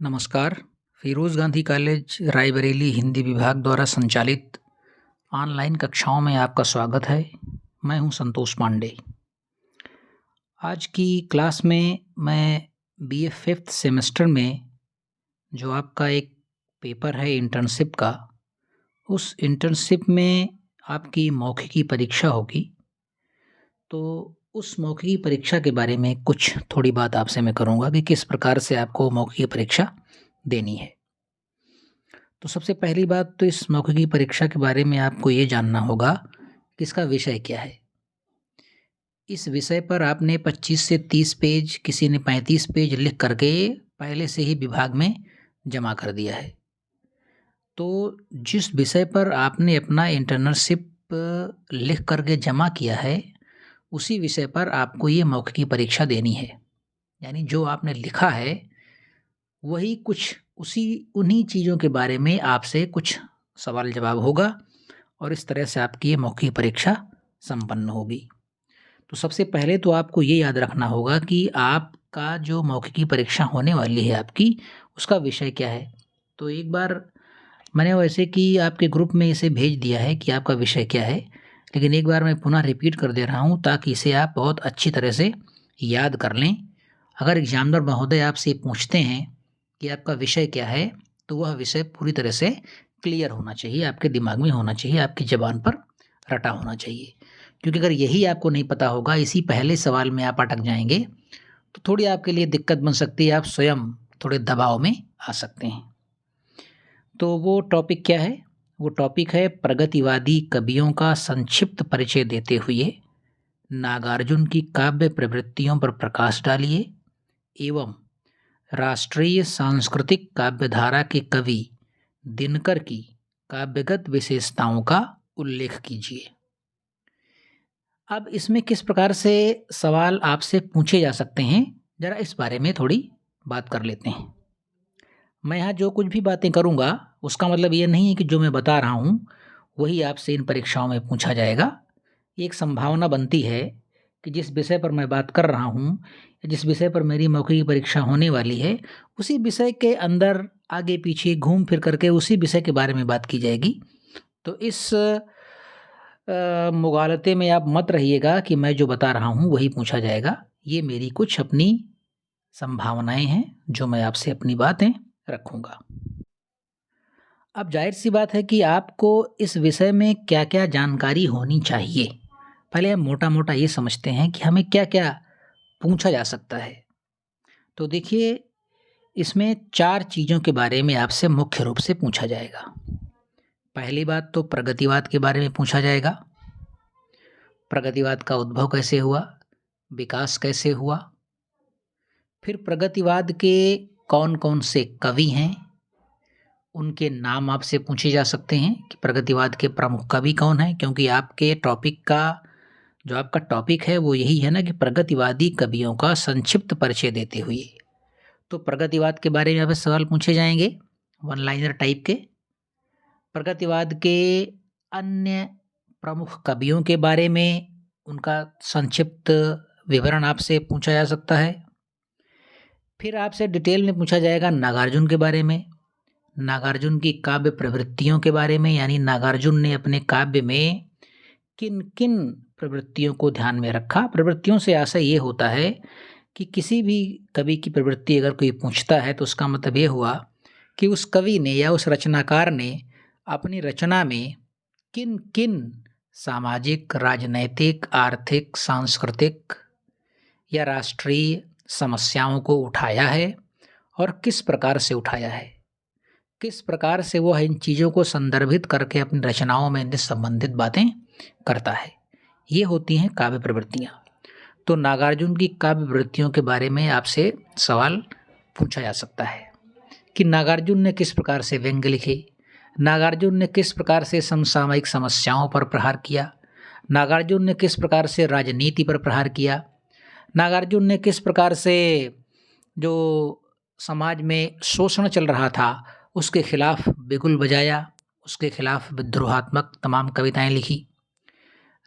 नमस्कार। फिरोज़ गांधी कॉलेज रायबरेली हिंदी विभाग द्वारा संचालित ऑनलाइन कक्षाओं में आपका स्वागत है। मैं हूं संतोष पांडे। आज की क्लास में मैं बीए 5th सेमेस्टर में जो आपका एक पेपर है इंटर्नशिप का, उस इंटर्नशिप में आपकी मौखिकी परीक्षा होगी। तो उस मौखिकी परीक्षा के बारे में कुछ थोड़ी बात आपसे मैं करूँगा कि किस प्रकार से आपको मौखिकी परीक्षा देनी है। तो सबसे पहली बात तो इस मौखिकी परीक्षा के बारे में आपको ये जानना होगा कि इसका विषय क्या है। इस विषय पर आपने 25 से 30 पेज, किसी ने 35 पेज लिख करके पहले से ही विभाग में जमा कर दिया है। तो जिस विषय पर आपने अपना इंटर्नशिप लिख करके जमा किया है, उसी विषय पर आपको ये मौखिकी परीक्षा देनी है। यानी जो आपने लिखा है वही कुछ उन्हीं चीज़ों के बारे में आपसे कुछ सवाल जवाब होगा और इस तरह से आपकी ये मौखिक परीक्षा संपन्न होगी। तो सबसे पहले तो आपको ये याद रखना होगा कि आपका जो मौखिकी परीक्षा होने वाली है आपकी, उसका विषय क्या है। तो एक बार मैंने वैसे कि आपके ग्रुप में इसे भेज दिया है कि आपका विषय क्या है, लेकिन एक बार मैं पुनः रिपीट कर दे रहा हूँ ताकि इसे आप बहुत अच्छी तरह से याद कर लें। अगर एग्जामिनर महोदय आपसे पूछते हैं कि आपका विषय क्या है, तो वह विषय पूरी तरह से क्लियर होना चाहिए, आपके दिमाग में होना चाहिए, आपकी ज़बान पर रटा होना चाहिए। क्योंकि अगर यही आपको नहीं पता होगा, इसी पहले सवाल में आप अटक जाएंगे, तो थोड़ी आपके लिए दिक्कत बन सकती है, आप स्वयं थोड़े दबाव में आ सकते हैं। तो वो टॉपिक क्या है? वो टॉपिक है प्रगतिवादी कवियों का संक्षिप्त परिचय देते हुए नागार्जुन की काव्य प्रवृत्तियों पर प्रकाश डालिए एवं राष्ट्रीय सांस्कृतिक काव्यधारा के कवि दिनकर की काव्यगत विशेषताओं का उल्लेख कीजिए। अब इसमें किस प्रकार से सवाल आपसे पूछे जा सकते हैं, जरा इस बारे में थोड़ी बात कर लेते हैं। मैं यहाँ जो कुछ भी बातें करूँगा उसका मतलब ये नहीं है कि जो मैं बता रहा हूँ वही आपसे इन परीक्षाओं में पूछा जाएगा। एक संभावना बनती है कि जिस विषय पर मैं बात कर रहा हूँ, जिस विषय पर मेरी मौखिक परीक्षा होने वाली है, उसी विषय के अंदर आगे पीछे घूम फिर करके उसी विषय के बारे में बात की जाएगी। तो इस मुगालते में आप मत रहिएगा कि मैं जो बता रहा हूँ वही पूछा जाएगा। ये मेरी कुछ अपनी संभावनाएं हैं जो मैं आपसे अपनी बातें रखूँगा। अब जाहिर सी बात है कि आपको इस विषय में क्या क्या जानकारी होनी चाहिए। पहले हम मोटा मोटा ये समझते हैं कि हमें क्या क्या पूछा जा सकता है। तो देखिए, इसमें 4 चीज़ों के बारे में आपसे मुख्य रूप से पूछा जाएगा। पहली बात तो प्रगतिवाद के बारे में पूछा जाएगा। प्रगतिवाद का उद्भव कैसे हुआ, विकास कैसे हुआ, फिर प्रगतिवाद के कौन कौन से कवि हैं, उनके नाम आपसे पूछे जा सकते हैं कि प्रगतिवाद के प्रमुख कवि कौन हैं, क्योंकि आपके टॉपिक का जो आपका टॉपिक है वो यही है ना कि प्रगतिवादी कवियों का संक्षिप्त परिचय देते हुए। तो प्रगतिवाद के बारे में आपसे सवाल पूछे जाएंगे, वन लाइनर टाइप के। प्रगतिवाद के अन्य प्रमुख कवियों के बारे में उनका संक्षिप्त विवरण आपसे पूछा जा सकता है। फिर आपसे डिटेल में पूछा जाएगा नागार्जुन के बारे में, नागार्जुन की काव्य प्रवृत्तियों के बारे में, यानी नागार्जुन ने अपने काव्य में किन किन प्रवृत्तियों को ध्यान में रखा। प्रवृत्तियों से आशय ये होता है कि किसी भी कवि की प्रवृत्ति अगर कोई पूछता है तो उसका मतलब ये हुआ कि उस कवि ने या उस रचनाकार ने अपनी रचना में किन किन सामाजिक, राजनैतिक, आर्थिक, सांस्कृतिक या राष्ट्रीय समस्याओं को उठाया है और किस प्रकार से उठाया है, किस प्रकार से वह इन चीज़ों को संदर्भित करके अपनी रचनाओं में इनसे संबंधित बातें करता है। ये होती हैं काव्य प्रवृत्तियाँ। तो नागार्जुन की काव्य प्रवृत्तियों के बारे में आपसे सवाल पूछा जा सकता है कि नागार्जुन ने किस प्रकार से व्यंग्य लिखे, नागार्जुन ने किस प्रकार से समसामयिक समस्याओं पर प्रहार किया, नागार्जुन ने किस प्रकार से राजनीति पर प्रहार किया, नागार्जुन ने किस प्रकार से जो समाज में शोषण चल रहा था उसके खिलाफ बिगुल बजाया, उसके खिलाफ विद्रोहात्मक तमाम कविताएं लिखी।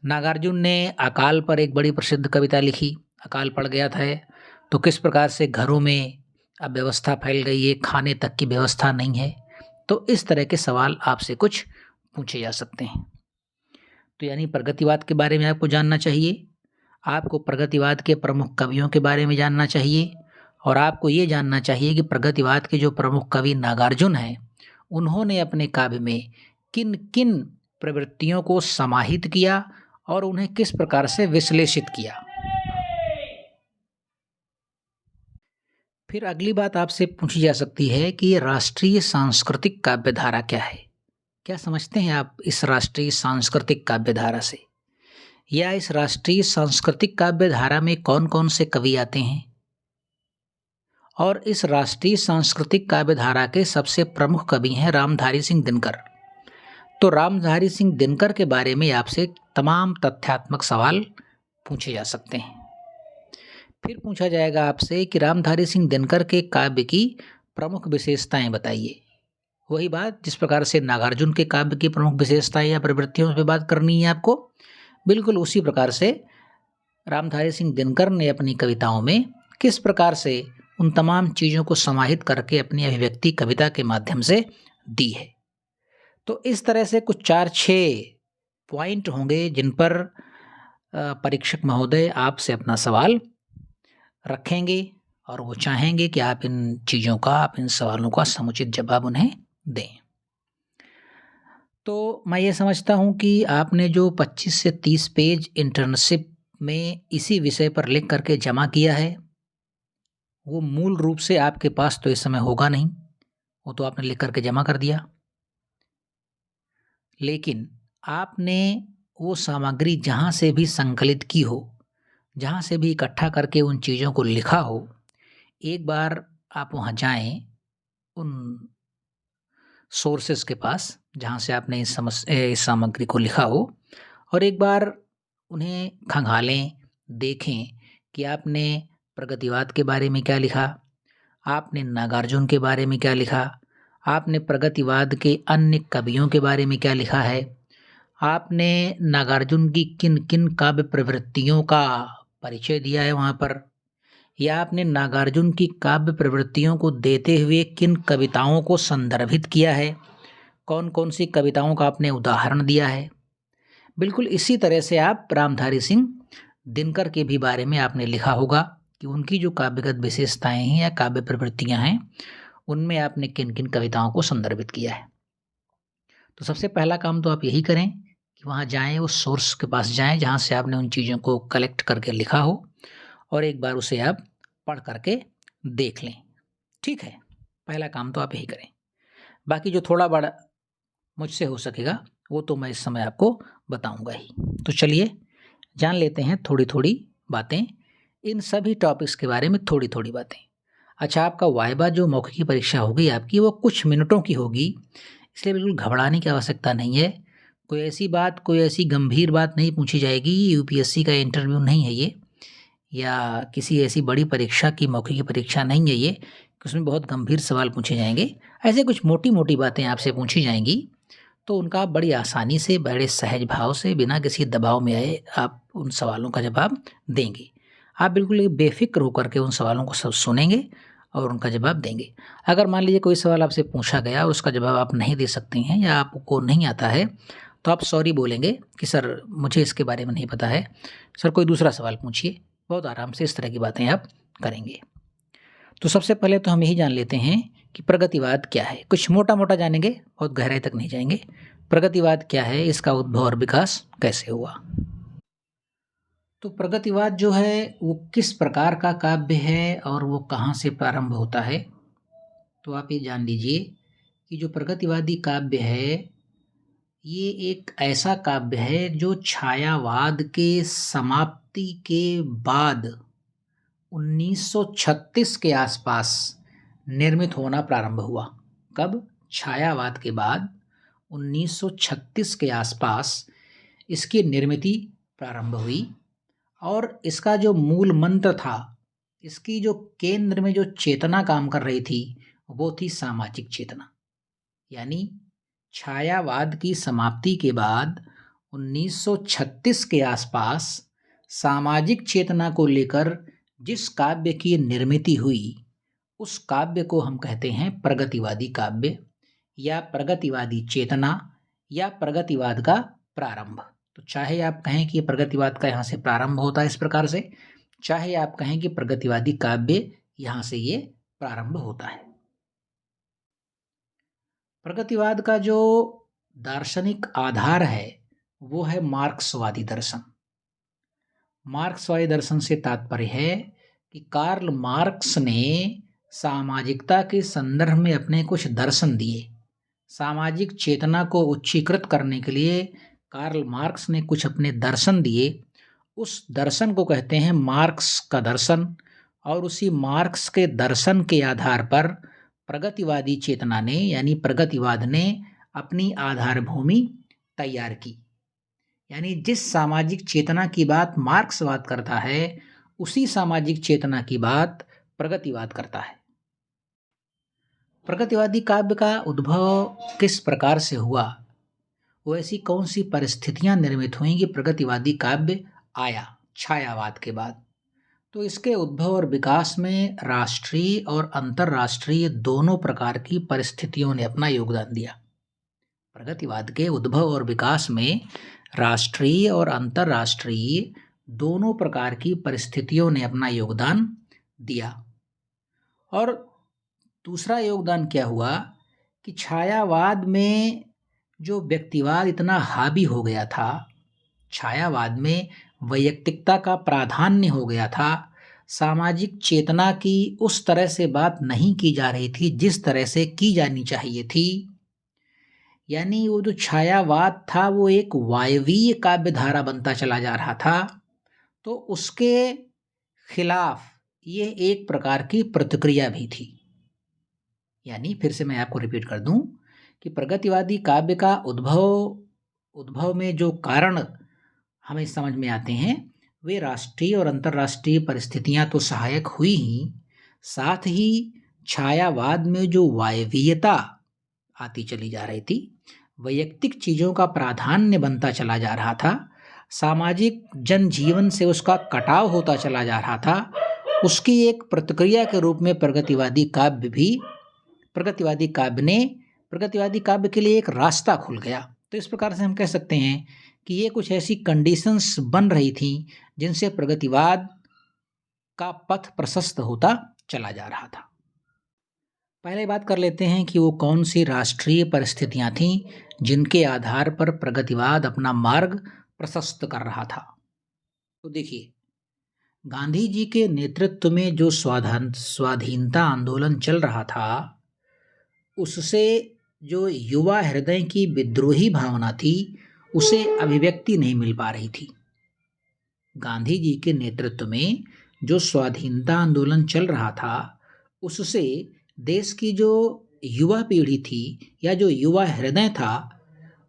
नागार्जुन ने अकाल पर एक बड़ी प्रसिद्ध कविता लिखी। अकाल पड़ गया था तो किस प्रकार से घरों में अव्यवस्था फैल गई है, खाने तक की व्यवस्था नहीं है। तो इस तरह के सवाल आपसे कुछ पूछे जा सकते हैं। तो यानी प्रगतिवाद के बारे में आपको जानना चाहिए, आपको प्रगतिवाद के प्रमुख कवियों के बारे में जानना चाहिए, और आपको ये जानना चाहिए कि प्रगतिवाद के जो प्रमुख कवि नागार्जुन हैं, उन्होंने अपने काव्य में किन किन प्रवृत्तियों को समाहित किया और उन्हें किस प्रकार से विश्लेषित किया। फिर अगली बात आपसे पूछी जा सकती है कि राष्ट्रीय सांस्कृतिक काव्यधारा क्या है? क्या समझते हैं आप इस राष्ट्रीय सांस्कृतिक काव्यधारा से? या इस राष्ट्रीय सांस्कृतिक काव्यधारा में कौन-कौन से कवि आते हैं? और इस राष्ट्रीय सांस्कृतिक काव्यधारा के सबसे प्रमुख कवि हैं रामधारी सिंह दिनकर। तो रामधारी सिंह दिनकर के बारे में आपसे तमाम तथ्यात्मक सवाल पूछे जा सकते हैं। फिर पूछा जाएगा आपसे कि रामधारी सिंह दिनकर के काव्य की प्रमुख विशेषताएं बताइए। वही बात जिस प्रकार से नागार्जुन के काव्य की प्रमुख विशेषताएं या प्रवृत्तियों पर बात करनी है आपको, बिल्कुल उसी प्रकार से रामधारी सिंह दिनकर ने अपनी कविताओं में किस प्रकार से उन तमाम चीज़ों को समाहित करके अपनी अभिव्यक्ति कविता के माध्यम से दी है। तो इस तरह से कुछ 4-6 पॉइंट होंगे जिन पर परीक्षक महोदय आपसे अपना सवाल रखेंगे और वो चाहेंगे कि आप इन चीज़ों का, आप इन सवालों का समुचित जवाब उन्हें दें। तो मैं ये समझता हूँ कि आपने जो 25 से 30 पेज इंटर्नशिप में इसी विषय पर लिख करके जमा किया है, वो मूल रूप से आपके पास तो इस समय होगा नहीं, वो तो आपने लिख करके जमा कर दिया। लेकिन आपने वो सामग्री जहाँ से भी संकलित की हो, जहाँ से भी इकट्ठा करके उन चीज़ों को लिखा हो, एक बार आप वहाँ जाएं उन सोर्सेस के पास जहाँ से आपने इस सामग्री को लिखा हो, और एक बार उन्हें खंगालें, देखें कि आपने प्रगतिवाद के बारे में क्या लिखा, आपने नागार्जुन के बारे में क्या लिखा, आपने प्रगतिवाद के अन्य कवियों के बारे में क्या लिखा है, आपने नागार्जुन की किन किन काव्य प्रवृत्तियों का परिचय दिया है वहाँ पर, या आपने नागार्जुन की काव्य प्रवृत्तियों को देते हुए किन कविताओं को संदर्भित किया है, कौन कौन सी कविताओं का आपने उदाहरण दिया है। बिल्कुल इसी तरह से आप रामधारी सिंह दिनकर के भी बारे में आपने लिखा होगा कि उनकी जो काव्यगत विशेषताएं हैं या काव्य प्रवृत्तियां हैं, उनमें आपने किन किन कविताओं को संदर्भित किया है। तो सबसे पहला काम तो आप यही करें कि वहाँ जाएं, उस सोर्स के पास जाएं जहाँ से आपने उन चीज़ों को कलेक्ट करके लिखा हो, और एक बार उसे आप पढ़ करके देख लें। ठीक है, पहला काम तो आप यही करें। बाकी जो थोड़ा बड़ा मुझसे हो सकेगा वो तो मैं इस समय आपको बताऊंगा ही। तो चलिए जान लेते हैं थोड़ी थोड़ी बातें, इन सभी टॉपिक्स के बारे में थोड़ी थोड़ी बातें। अच्छा, आपका वाइवा जो मौखिक की परीक्षा होगी आपकी, वो कुछ मिनटों की होगी, इसलिए बिल्कुल घबराने की आवश्यकता नहीं है। कोई ऐसी बात, कोई ऐसी गंभीर बात नहीं पूछी जाएगी। यूपीएससी का इंटरव्यू नहीं है ये, या किसी ऐसी बड़ी परीक्षा की मौखिक की परीक्षा नहीं है ये कि उसमें बहुत गंभीर सवाल पूछे जाएंगे। ऐसे कुछ मोटी मोटी बातें आपसे पूछी जाएंगी, तो उनका आप बड़ी आसानी से, बड़े सहज भाव से, बिना किसी दबाव में आए आप उन सवालों का जवाब देंगे। आप बिल्कुल बेफिक्र होकर के उन सवालों को सब सुनेंगे और उनका जवाब देंगे। अगर मान लीजिए कोई सवाल आपसे पूछा गया और उसका जवाब आप नहीं दे सकते हैं या आपको नहीं आता है, तो आप सॉरी बोलेंगे कि सर मुझे इसके बारे में नहीं पता है, सर कोई दूसरा सवाल पूछिए। बहुत आराम से इस तरह की बातें आप करेंगे। तो सबसे पहले तो हम यही जान लेते हैं कि प्रगतिवाद क्या है। कुछ मोटा मोटा जानेंगे, बहुत गहराई तक नहीं जाएंगे। प्रगतिवाद क्या है, इसका उद्भव और विकास कैसे हुआ। तो प्रगतिवाद जो है वो किस प्रकार का काव्य है और वो कहाँ से प्रारंभ होता है, तो आप ये जान लीजिए कि जो प्रगतिवादी काव्य है ये एक ऐसा काव्य है जो छायावाद के समाप्ति के बाद 1936 के आसपास निर्मित होना प्रारंभ हुआ। कब? छायावाद के बाद 1936 के आसपास इसकी निर्मिति प्रारंभ हुई, और इसका जो मूल मंत्र था, इसकी जो केंद्र में जो चेतना काम कर रही थी, वो थी सामाजिक चेतना। यानी छायावाद की समाप्ति के बाद 1936 के आसपास सामाजिक चेतना को लेकर जिस काव्य की निर्मिति हुई उस काव्य को हम कहते हैं प्रगतिवादी काव्य या प्रगतिवादी चेतना या प्रगतिवाद का प्रारंभ। तो चाहे आप कहें कि प्रगतिवाद का यहाँ से प्रारंभ होता है इस प्रकार से, चाहे आप कहें कि प्रगतिवादी काव्य यहाँ से ये प्रारंभ होता है। प्रगतिवाद का जो दार्शनिक आधार है वो है मार्क्सवादी दर्शन। मार्क्सवादी दर्शन से तात्पर्य है कि कार्ल मार्क्स ने सामाजिकता के संदर्भ में अपने कुछ दर्शन दिए। सामाजिक चेतना को उच्चीकृत करने के लिए कार्ल मार्क्स ने कुछ अपने दर्शन दिए। उस दर्शन को कहते हैं मार्क्स का दर्शन, और उसी मार्क्स के दर्शन के आधार पर प्रगतिवादी चेतना ने यानी प्रगतिवाद ने अपनी आधारभूमि तैयार की। यानी जिस सामाजिक चेतना की बात मार्क्सवाद करता है उसी सामाजिक चेतना की बात प्रगतिवाद करता है। प्रगतिवादी काव्य का उद्भव किस प्रकार से हुआ, वो ऐसी कौन सी परिस्थितियां निर्मित हुई कि प्रगतिवादी काव्य आया छायावाद के बाद। तो इसके उद्भव और विकास में राष्ट्रीय और अंतर्राष्ट्रीय दोनों प्रकार की परिस्थितियों ने अपना योगदान दिया। प्रगतिवाद के उद्भव और विकास में राष्ट्रीय और अंतर्राष्ट्रीय दोनों प्रकार की परिस्थितियों ने अपना योगदान दिया। और दूसरा योगदान क्या हुआ कि छायावाद में जो व्यक्तिवाद इतना हावी हो गया था, छायावाद में वैयक्तिकता का प्राधान्य हो गया था, सामाजिक चेतना की उस तरह से बात नहीं की जा रही थी जिस तरह से की जानी चाहिए थी। यानी वो जो छायावाद था वो एक वायवीय काव्य धारा बनता चला जा रहा था। तो उसके खिलाफ ये एक प्रकार की प्रतिक्रिया भी थी। यानी फिर से मैं आपको रिपीट कर दूं कि प्रगतिवादी काव्य का उद्भव में जो कारण हमें समझ में आते हैं वे राष्ट्रीय और अंतर्राष्ट्रीय परिस्थितियां तो सहायक हुई ही, साथ ही छायावाद में जो वायवीयता आती चली जा रही थी, वैयक्तिक चीज़ों का प्राधान्य बनता चला जा रहा था, सामाजिक जनजीवन से उसका कटाव होता चला जा रहा था, उसकी एक प्रतिक्रिया के रूप में प्रगतिवादी काव्य के लिए एक रास्ता खुल गया। तो इस प्रकार से हम कह सकते हैं कि ये कुछ ऐसी कंडीशंस बन रही थी जिनसे प्रगतिवाद का पथ प्रशस्त होता चला जा रहा था। पहले बात कर लेते हैं कि वो कौन सी राष्ट्रीय परिस्थितियां थीं जिनके आधार पर प्रगतिवाद अपना मार्ग प्रशस्त कर रहा था। तो देखिए, गांधी जी के नेतृत्व में जो स्वाधीनता आंदोलन चल रहा था उससे जो युवा हृदय की विद्रोही भावना थी उसे अभिव्यक्ति नहीं मिल पा रही थी। गांधी जी के नेतृत्व में जो स्वाधीनता आंदोलन चल रहा था उससे देश की जो युवा पीढ़ी थी या जो युवा हृदय था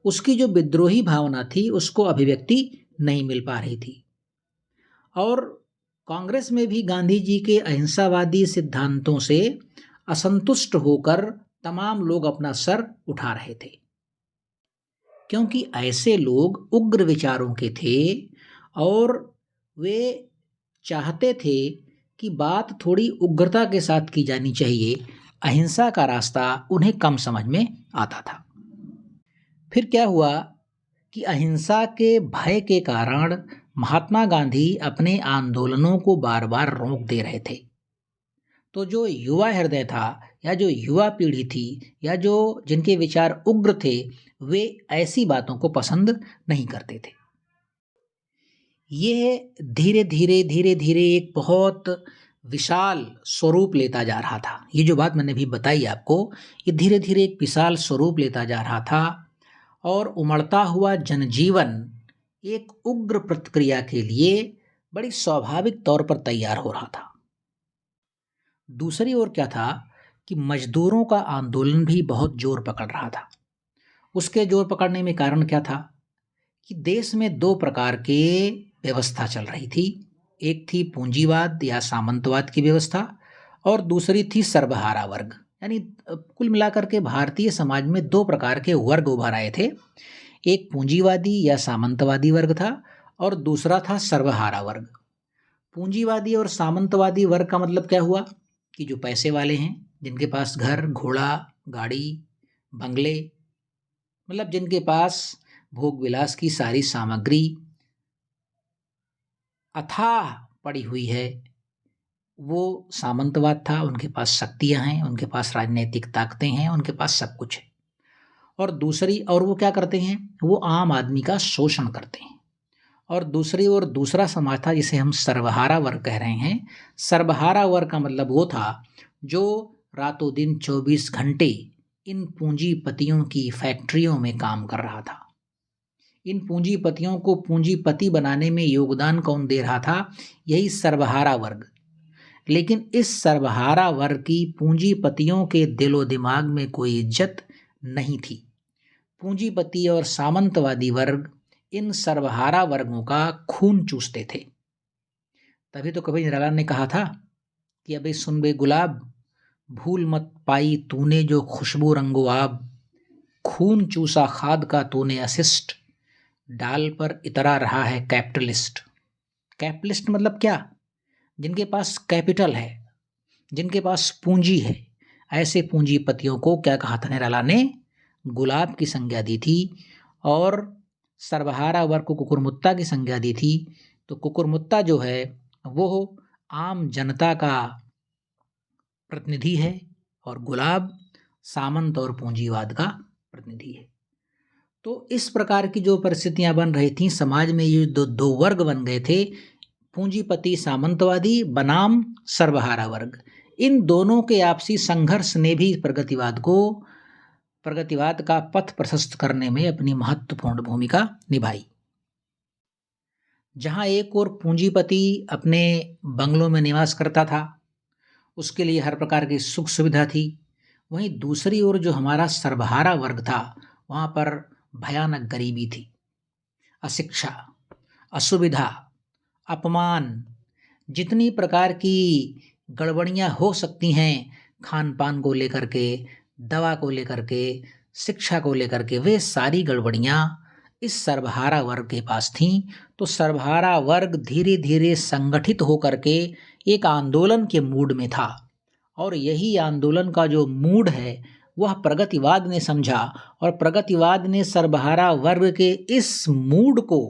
उसकी जो विद्रोही भावना थी उसको अभिव्यक्ति नहीं मिल पा रही थी। और कांग्रेस में भी गांधी जी के अहिंसावादी सिद्धांतों से असंतुष्ट होकर तमाम लोग अपना सर उठा रहे थे, क्योंकि ऐसे लोग उग्र विचारों के थे और वे चाहते थे कि बात थोड़ी उग्रता के साथ की जानी चाहिए। अहिंसा का रास्ता उन्हें कम समझ में आता था। फिर क्या हुआ कि अहिंसा के भय के कारण महात्मा गांधी अपने आंदोलनों को बार बार रोक दे रहे थे। तो जो युवा हृदय था या जो युवा पीढ़ी थी या जो जिनके विचार उग्र थे वे ऐसी बातों को पसंद नहीं करते थे। ये धीरे धीरे एक बहुत विशाल स्वरूप लेता जा रहा था। ये जो बात मैंने भी बताई आपको, ये धीरे धीरे एक विशाल स्वरूप लेता जा रहा था और उमड़ता हुआ जनजीवन एक उग्र प्रतिक्रिया के लिए बड़ी स्वाभाविक तौर पर तैयार हो रहा था। दूसरी ओर क्या था कि मजदूरों का आंदोलन भी बहुत जोर पकड़ रहा था। उसके जोर पकड़ने में कारण क्या था कि देश में दो प्रकार के व्यवस्था चल रही थी। एक थी पूंजीवाद या सामंतवाद की व्यवस्था और दूसरी थी सर्वहारा वर्ग। यानी कुल मिलाकर के भारतीय समाज में दो प्रकार के वर्ग उभर आए थे। एक पूंजीवादी या सामंतवादी वर्ग था और दूसरा था सर्वहारा वर्ग। पूंजीवादी और सामंतवादी वर्ग का मतलब क्या हुआ कि जो पैसे वाले हैं, जिनके पास घर, घोड़ा, गाड़ी, बंगले, मतलब जिनके पास भोग विलास की सारी सामग्री अथाह पड़ी हुई है, वो सामंतवाद था। उनके पास शक्तियाँ हैं, उनके पास राजनीतिक ताकतें हैं, उनके पास सब कुछ है। और वो क्या करते हैं, वो आम आदमी का शोषण करते हैं। और दूसरी ओर दूसरा समाज था जिसे हम सर्वहारा वर्ग कह रहे हैं। सर्वहारा वर्ग का मतलब वो था जो रातों दिन 24 घंटे इन पूंजीपतियों की फैक्ट्रियों में काम कर रहा था। इन पूंजीपतियों को पूंजीपति बनाने में योगदान कौन दे रहा था? यही सर्वहारा वर्ग। लेकिन इस सर्वहारा वर्ग की पूंजीपतियों के दिलो दिमाग में कोई इज्जत नहीं थी। पूंजीपति और सामंतवादी वर्ग इन सर्वहारा वर्गों का खून चूसते थे। तभी तो कबीर निराला ने कहा था कि अबे सुन बे गुलाब, भूल मत पाई तूने जो खुशबू रंगो आब, खून चूसा खाद का तूने असिस्ट, डाल पर इतरा रहा है कैपिटलिस्ट। कैपिटलिस्ट मतलब क्या? जिनके पास कैपिटल है, जिनके पास पूंजी है, ऐसे पूंजीपतियों को क्या कहा था निराला ने? गुलाब की संज्ञा दी थी। और सर्वहारा वर्ग को कुकुरमुत्ता की संज्ञा दी थी। तो कुकुरमुत्ता जो है वो आम जनता का प्रतिनिधि है और गुलाब सामंत और पूंजीवाद का प्रतिनिधि है। तो इस प्रकार की जो परिस्थितियां बन रही थी समाज में, ये दो वर्ग बन गए थे, पूंजीपति सामंतवादी बनाम सर्वहारा वर्ग। इन दोनों के आपसी संघर्ष ने भी प्रगतिवाद का पथ प्रशस्त करने में अपनी महत्वपूर्ण भूमिका निभाई। जहां एक ओर पूंजीपति अपने बंगलों में निवास करता था, उसके लिए हर प्रकार की सुख सुविधा थी, वहीं दूसरी ओर जो हमारा सर्वहारा वर्ग था, वहां पर भयानक गरीबी थी, अशिक्षा, असुविधा, अपमान, जितनी प्रकार की गड़बड़ियां हो सकती हैं खान पान को लेकर के, दवा को लेकर के, शिक्षा को लेकर के, वे सारी गड़बड़ियां इस सर्वहारा वर्ग के पास थीं। तो सर्वहारा वर्ग धीरे धीरे संगठित होकर के एक आंदोलन के मूड में था, और यही आंदोलन का जो मूड है वह प्रगतिवाद ने समझा, और प्रगतिवाद ने सर्वहारा वर्ग के इस मूड को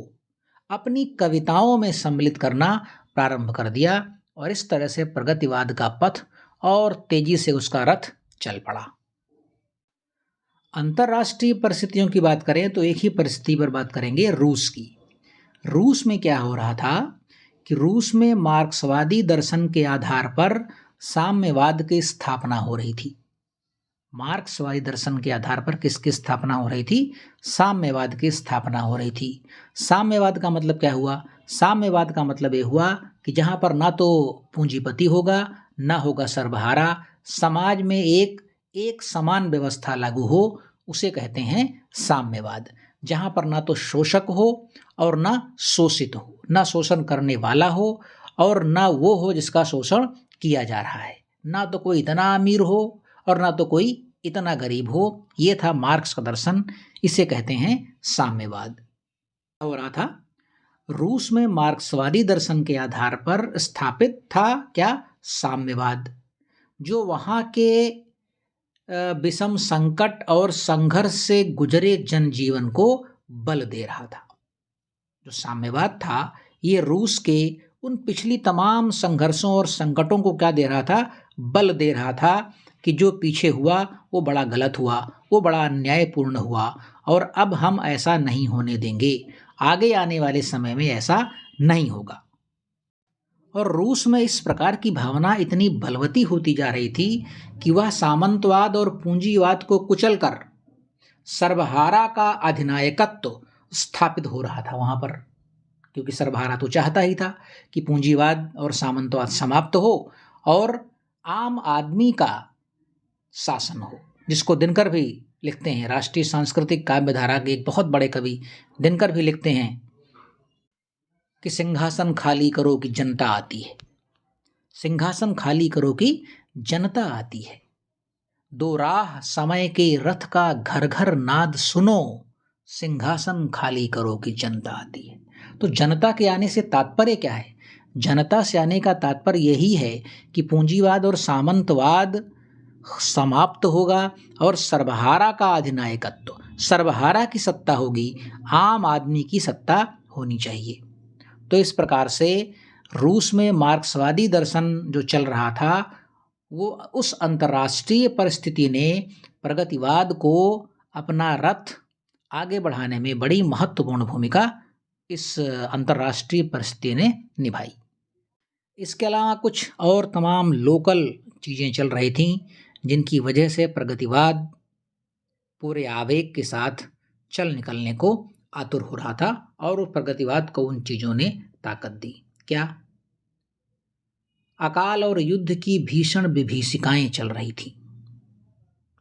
अपनी कविताओं में सम्मिलित करना प्रारंभ कर दिया, और इस तरह से प्रगतिवाद का पथ और तेजी से उसका रथ चल पड़ा। अंतर्राष्ट्रीय परिस्थितियों की बात करें तो एक ही परिस्थिति पर बात करेंगे, रूस की। रूस में क्या हो रहा था कि रूस में मार्क्सवादी दर्शन के आधार पर साम्यवाद की स्थापना हो रही थी। मार्क्सवादी दर्शन के आधार पर किसकी स्थापना हो रही थी? साम्यवाद की स्थापना हो रही थी। साम्यवाद का मतलब क्या हुआ? साम्यवाद का मतलब ये हुआ कि जहाँ पर ना तो पूंजीपति होगा, ना होगा सर्वहारा, समाज में एक समान व्यवस्था लागू हो, उसे कहते हैं साम्यवाद। जहाँ पर ना तो शोषक हो और ना शोषित हो, ना शोषण करने वाला हो और ना वो हो जिसका शोषण किया जा रहा है, ना तो कोई इतना अमीर हो और ना तो कोई इतना गरीब हो। ये था मार्क्स का दर्शन, इसे कहते हैं साम्यवाद। हो रहा था रूस में मार्क्सवादी दर्शन के आधार पर स्थापित था क्या? साम्यवाद, जो वहाँ के विषम संकट और संघर्ष से गुजरे जनजीवन को बल दे रहा था। जो साम्यवाद था ये रूस के उन पिछली तमाम संघर्षों और संकटों को क्या दे रहा था? बल दे रहा था कि जो पीछे हुआ वो बड़ा गलत हुआ, वो बड़ा अन्यायपूर्ण हुआ, और अब हम ऐसा नहीं होने देंगे, आगे आने वाले समय में ऐसा नहीं होगा। और रूस में इस प्रकार की भावना इतनी बलवती होती जा रही थी कि वह सामंतवाद और पूंजीवाद को कुचलकर सर्वहारा का अधिनायकत्व स्थापित हो रहा था वहाँ पर, क्योंकि सर्वहारा तो चाहता ही था कि पूंजीवाद और सामंतवाद समाप्त हो और आम आदमी का शासन हो। जिसको दिनकर भी लिखते हैं, राष्ट्रीय सांस्कृतिक काव्य धारा के एक बहुत बड़े कवि दिनकर भी लिखते हैं कि सिंहासन खाली करो कि जनता आती है, सिंहासन खाली करो कि जनता आती है, दो राह समय के रथ का घर घर नाद सुनो, सिंहासन खाली करो कि जनता आती है। तो जनता के आने से तात्पर्य क्या है? जनता से आने का तात्पर्य यही है कि पूंजीवाद और सामंतवाद समाप्त होगा और सर्वहारा का अधिनायकत्व, सर्वहारा की सत्ता होगी, आम आदमी की सत्ता होनी चाहिए। तो इस प्रकार से रूस में मार्क्सवादी दर्शन जो चल रहा था, वो उस अंतर्राष्ट्रीय परिस्थिति ने प्रगतिवाद को अपना रथ आगे बढ़ाने में बड़ी महत्वपूर्ण भूमिका इस अंतर्राष्ट्रीय परिस्थिति ने निभाई। इसके अलावा कुछ और तमाम लोकल चीज़ें चल रही थीं जिनकी वजह से प्रगतिवाद पूरे आवेग के साथ चल निकलने को आतुर हो रहा था और उस प्रगतिवाद को उन चीज़ों ने ताकत दी। क्या? अकाल और युद्ध की भीषण विभीषिकाएं चल रही थी।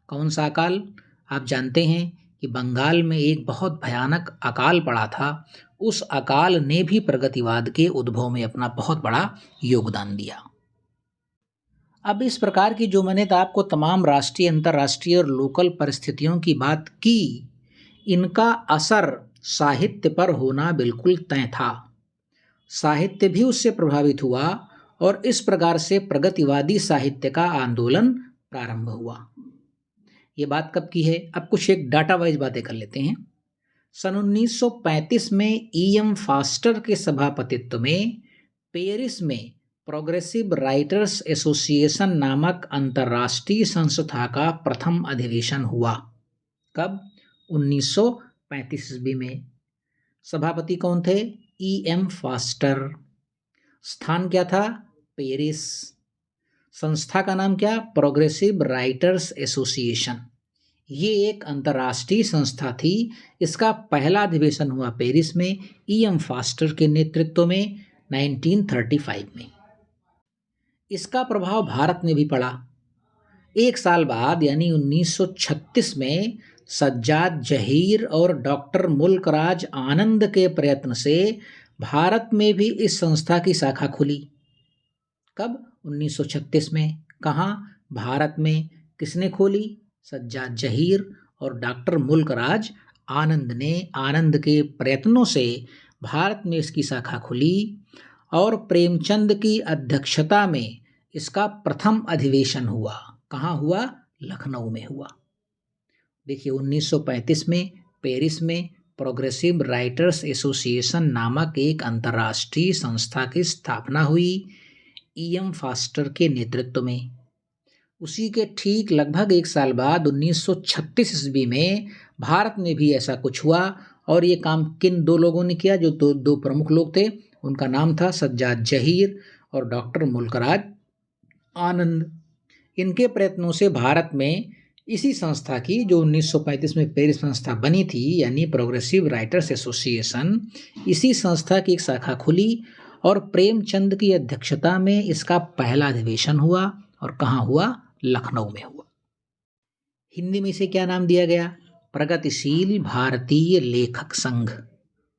कौन सा अकाल? आप जानते हैं कि बंगाल में एक बहुत भयानक अकाल पड़ा था। उस अकाल ने भी प्रगतिवाद के उद्भव में अपना बहुत बड़ा योगदान दिया। अब इस प्रकार की जो मैंने तो आपको तमाम राष्ट्रीय, अंतर्राष्ट्रीय और लोकल परिस्थितियों की बात की, इनका असर साहित्य पर होना बिल्कुल तय था। साहित्य भी उससे प्रभावित हुआ और इस प्रकार से प्रगतिवादी साहित्य का आंदोलन प्रारंभ हुआ। ये बात कब की है? अब कुछ एक डाटा वाइज बातें कर लेते हैं। सन 1935 में E.M. फास्टर के सभापतित्व में पेरिस में प्रोग्रेसिव राइटर्स एसोसिएशन नामक अंतर्राष्ट्रीय संस्था का प्रथम अधिवेशन हुआ। कब? 1935 ईस्वी में। सभापति कौन थे? E.M. फास्टर। स्थान क्या था? पेरिस। संस्था का नाम क्या? Progressive writers association. ये एक अंतर्राष्ट्रीय संस्था थी। इसका पहला अधिवेशन हुआ पेरिस में E.M. फास्टर के नेतृत्व में 1935 में। इसका प्रभाव भारत में भी पड़ा। एक साल बाद यानी 1936 में सज्जाद जहीर और डॉक्टर मुल्कराज आनंद के प्रयत्न से भारत में भी इस संस्था की शाखा खुली। कब? 1936 में। कहाँ? भारत में। किसने खोली? सज्जाद जहीर और डॉक्टर मुल्कराज आनंद ने आनंद के प्रयत्नों से भारत में इसकी शाखा खुली और प्रेमचंद की अध्यक्षता में इसका प्रथम अधिवेशन हुआ। कहाँ हुआ? लखनऊ में हुआ। देखिए 1935 में पेरिस में प्रोग्रेसिव राइटर्स एसोसिएशन नामक एक अंतर्राष्ट्रीय संस्था की स्थापना हुई E.M. फास्टर के नेतृत्व में। उसी के ठीक लगभग एक साल बाद 1936 ईस्वी में भारत में भी ऐसा कुछ हुआ और ये काम किन दो लोगों ने किया? जो दो प्रमुख लोग थे, उनका नाम था सज्जाद जहीर और डॉक्टर मुल्कराज आनंद। इनके प्रयत्नों से भारत में इसी संस्था की, जो 1935 में पेरिस संस्था बनी थी यानी प्रोग्रेसिव राइटर्स एसोसिएशन, इसी संस्था की एक शाखा खुली और प्रेमचंद की अध्यक्षता में इसका पहला अधिवेशन हुआ। और कहाँ हुआ? लखनऊ में हुआ। हिंदी में इसे क्या नाम दिया गया? प्रगतिशील भारतीय लेखक संघ।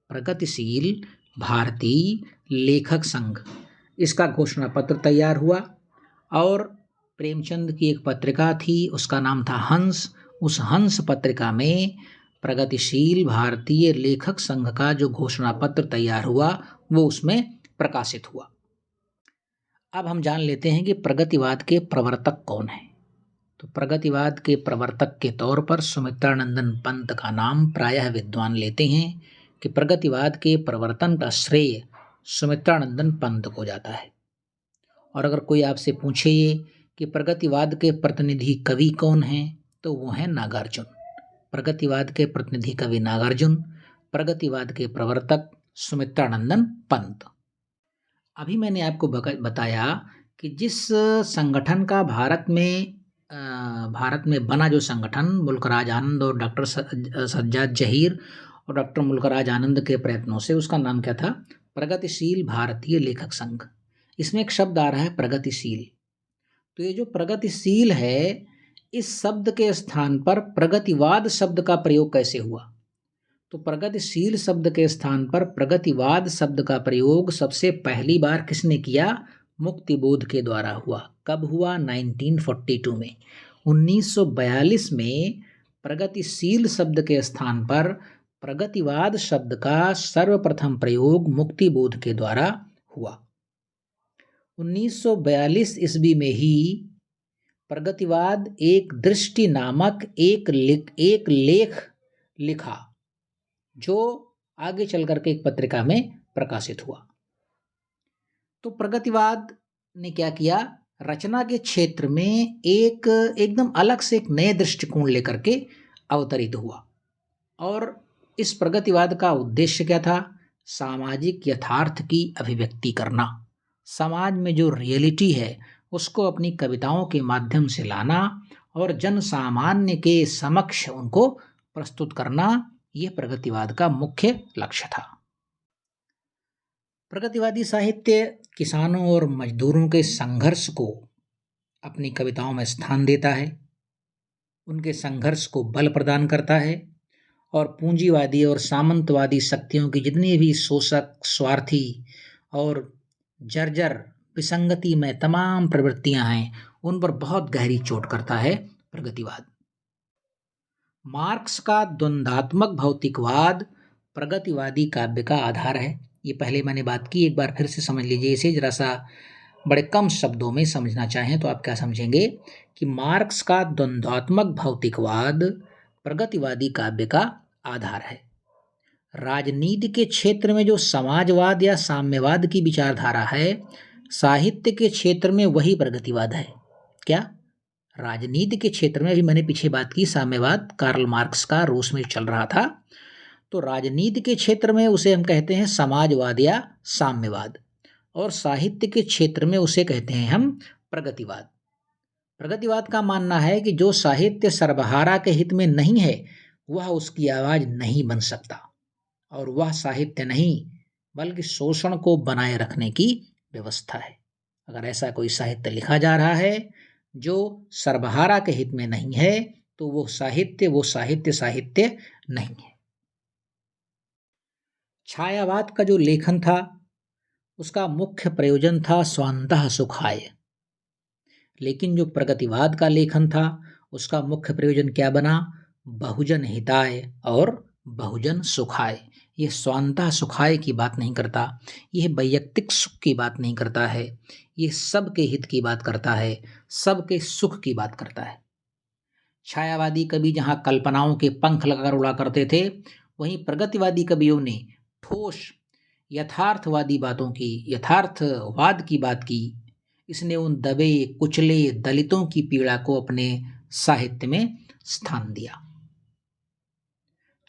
प्रगतिशील भारतीय लेखक संघ, इसका घोषणा पत्र तैयार हुआ और प्रेमचंद की एक पत्रिका थी, उसका नाम था हंस। उस हंस पत्रिका में प्रगतिशील भारतीय लेखक संघ का जो घोषणा पत्र तैयार हुआ वो उसमें प्रकाशित हुआ। अब हम जान लेते हैं कि प्रगतिवाद के प्रवर्तक कौन हैं। तो प्रगतिवाद के प्रवर्तक के तौर पर सुमित्रानंदन पंत का नाम प्रायः विद्वान लेते हैं कि प्रगतिवाद के प्रवर्तन का श्रेय सुमित्रानंदन पंत को जाता है। और अगर कोई आपसे पूछे कि प्रगतिवाद के प्रतिनिधि कवि कौन हैं, तो वो हैं नागार्जुन। प्रगतिवाद के प्रतिनिधि कवि नागार्जुन, प्रगतिवाद के प्रवर्तक सुमित्रानंदन पंत। अभी मैंने आपको बताया कि जिस संगठन का भारत में बना जो संगठन मुल्कराज आनंद और डॉक्टर सज्जाद जहीर और डॉक्टर मुल्कराज आनंद के प्रयत्नों से, उसका नाम क्या था? प्रगतिशील भारतीय लेखक संघ। इसमें एक शब्द आ रहा है प्रगतिशील। तो ये जो प्रगतिशील है, इस शब्द के स्थान पर प्रगतिवाद शब्द का प्रयोग कैसे हुआ? तो प्रगतिशील शब्द के स्थान पर प्रगतिवाद शब्द का प्रयोग सबसे पहली बार किसने किया? मुक्तिबोध के द्वारा हुआ। कब हुआ? 1942 में। 1942 में प्रगतिशील शब्द के स्थान पर प्रगतिवाद शब्द का सर्वप्रथम प्रयोग मुक्तिबोध के द्वारा हुआ। 1942 ईस्वी में ही प्रगतिवाद एक दृष्टि नामक एक लेख लिखा, जो आगे चल करके एक पत्रिका में प्रकाशित हुआ। तो प्रगतिवाद ने क्या किया, रचना के क्षेत्र में एक एकदम अलग से एक नए दृष्टिकोण लेकर के अवतरित हुआ। और इस प्रगतिवाद का उद्देश्य क्या था? सामाजिक यथार्थ की अभिव्यक्ति करना, समाज में जो रियलिटी है उसको अपनी कविताओं के माध्यम से लाना और जन सामान्य के समक्ष उनको प्रस्तुत करना, ये प्रगतिवाद का मुख्य लक्ष्य था। प्रगतिवादी साहित्य किसानों और मजदूरों के संघर्ष को अपनी कविताओं में स्थान देता है, उनके संघर्ष को बल प्रदान करता है और पूंजीवादी और सामंतवादी शक्तियों की जितनी भी शोषक, स्वार्थी और जर्जर विसंगति में तमाम प्रवृत्तियां हैं, उन पर बहुत गहरी चोट करता है प्रगतिवाद। मार्क्स का द्वंद्वात्मक भौतिकवाद प्रगतिवादी काव्य का आधार है। ये पहले मैंने बात की, एक बार फिर से समझ लीजिए इसे, जरा सा बड़े कम शब्दों में समझना चाहें तो आप क्या समझेंगे कि मार्क्स का द्वंद्वात्मक भौतिकवाद प्रगतिवादी काव्य का आधार है। राजनीति के क्षेत्र में जो समाजवाद या साम्यवाद की विचारधारा है, साहित्य के क्षेत्र में वही प्रगतिवाद है। क्या? राजनीति के क्षेत्र में, अभी मैंने पीछे बात की साम्यवाद, कार्ल मार्क्स का रूस में चल रहा था, तो राजनीति के क्षेत्र में उसे हम कहते हैं समाजवाद या साम्यवाद, और साहित्य के क्षेत्र में उसे कहते हैं हम प्रगतिवाद। प्रगतिवाद का मानना है कि जो साहित्य सर्वहारा के हित में नहीं है वह उसकी आवाज नहीं बन सकता, और वह साहित्य नहीं बल्कि शोषण को बनाए रखने की व्यवस्था है। अगर ऐसा कोई साहित्य लिखा जा रहा है जो सर्वहारा के हित में नहीं है तो वो साहित्य नहीं है। छायावाद का जो लेखन था उसका मुख्य प्रयोजन था स्वांतः सुखाय, लेकिन जो प्रगतिवाद का लेखन था उसका मुख्य प्रयोजन क्या बना? बहुजन हिताय और बहुजन सुखाय। ये स्वांतः सुखाय की बात नहीं करता, यह वैयक्तिक सुख की बात नहीं करता है, ये सबके हित की बात करता है, सबके सुख की बात करता है। छायावादी कवि जहाँ कल्पनाओं के पंख लगाकर उड़ा करते थे, वहीं प्रगतिवादी कवियों ने ठोस यथार्थवाद की बात की। इसने उन दबे कुचले दलितों की पीड़ा को अपने साहित्य में स्थान दिया।